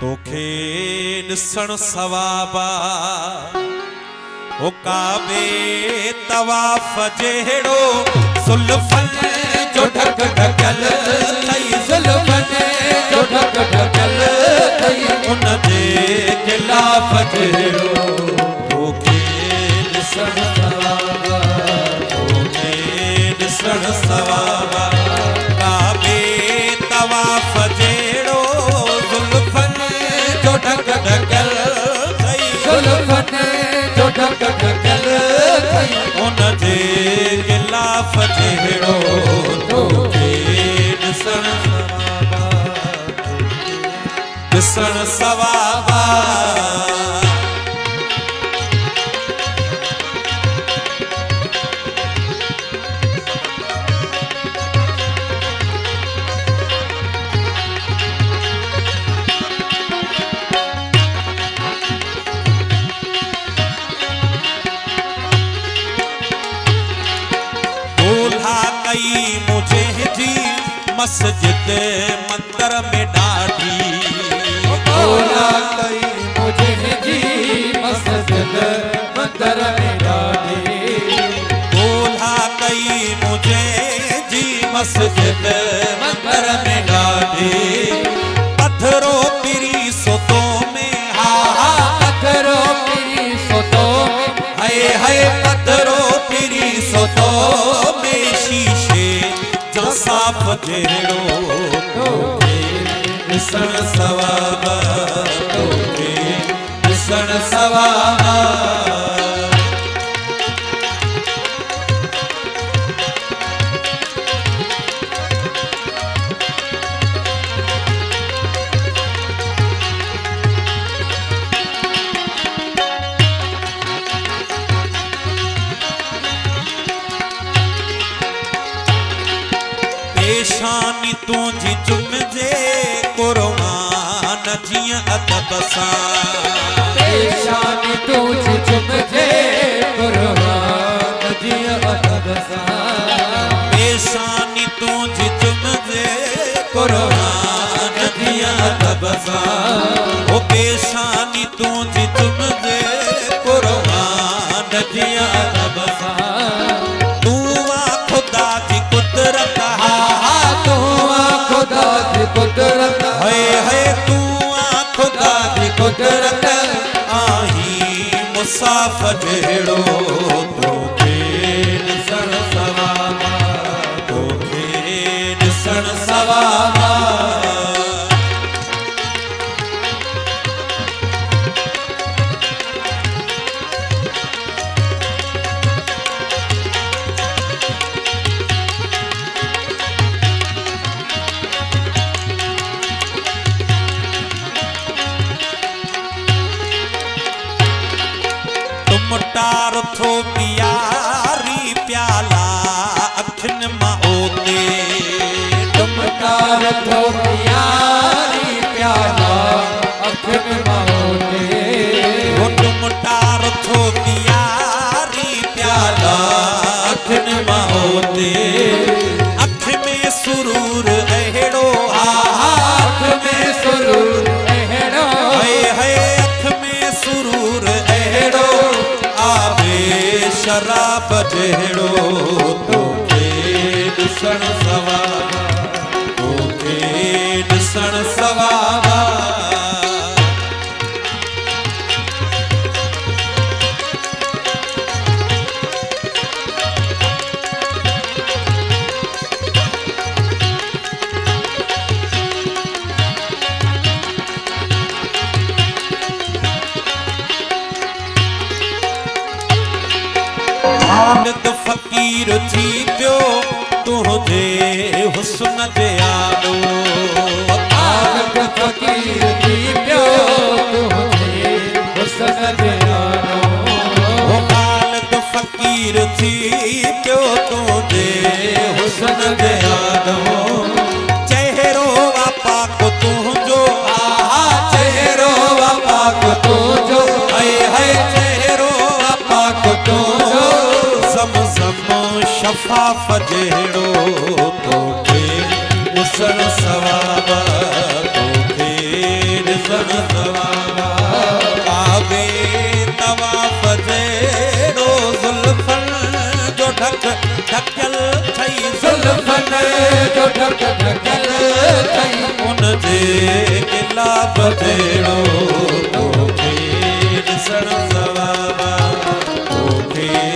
तोखे ॾिसण सवाबा ओ काबे तवाफ़ जहिड़ो ज़ुल्फ़नि जो ढक ढकल थई ज़ुल्फ़नि जो ढक ढकल थई उन जे गिलाफ़ जहिड़ो तोखे ॾिसण सवाबा तोखे ॾिसण सवाबा काबे तवाफ़ जहिड़ो ज़ुल्फ़नि जो ढक ढकल थई ज़ुल्फ़नि जो ढक ढकल थई उन जे गिलाफ़ जहिड़ो तोखे ॾिसण सवाबा मुझे जी मस्जिद मंदिर में ॾाढी बोला कई मुझे जी मस्जिद मंदिर में ॾाढी बोला कई मुझे जी मस्जिद मंदिर में ॾाढी पत्थरो पिरी सोतो में हा हा पत्थरो पिरी सोतो में हाय हाय पत्थरो पिरी सोतो में शीशे साफ जहिड़ो तोखे ॾिसण सवाबा तोखे ॾिसण सवाबा पेशानी तुझी चुमजे कुर्बान जीअं अदब सां पेशानी तुझी चुमजे कुर्बान जीअं अदब सां पेशानी तुझी चुमजे कुर्बान जीअं अदब सां ओ पेशानी तुझी चुमजे कुर्बान जीअं अदब सां तूं आ खुदा जी कुदरत कुदरत है तू आ खुदा दी कुदरत आही मुसाफ़ जहिड़ो तोखे ॾिसण सवाबा तोखे ॾिसण सवाबा मुटार थो प्यारी प्याला अखिन मां ओते मुटार थो प्यारी प्याला अखिन मां ओते मुटार थो प्यारी प्याला अखिन मां ओते अख में सुरूर अहिड़ो अख में सुरूर अहिड़ो है अख में सुरूर अहिड़ो शराब जहिड़ो तोखे ॾिसण सवाबा तोखे ॾिसण सवाबा फ़कीर थी पियो तुंहिंजे हुस्न जे आॾो फ़कीर थी पियो तुंहिंजे हुस्न जे आॾो फ़कीर थी पियो तुंहिंजे हुस्न जे आॾो चहिरो पाक तुंहिंजो चहिरो पाक तुंहिंजो हाय चहिरो पाक तुंहिंजो शफ़ाफ़ जहिड़ो तोखे ॾिसण सवाबा तोखे ॾिसण ॾिसण सवाबा काबे तवाफ़ जहिड़ो ज़ुल्फ़नि जो ढक ढकियल थई ज़ुल्फ़न जो ढक ढकियल थई उन जे गिलाफ जहिड़ो तोखे ॾिसण सवाबा तोखे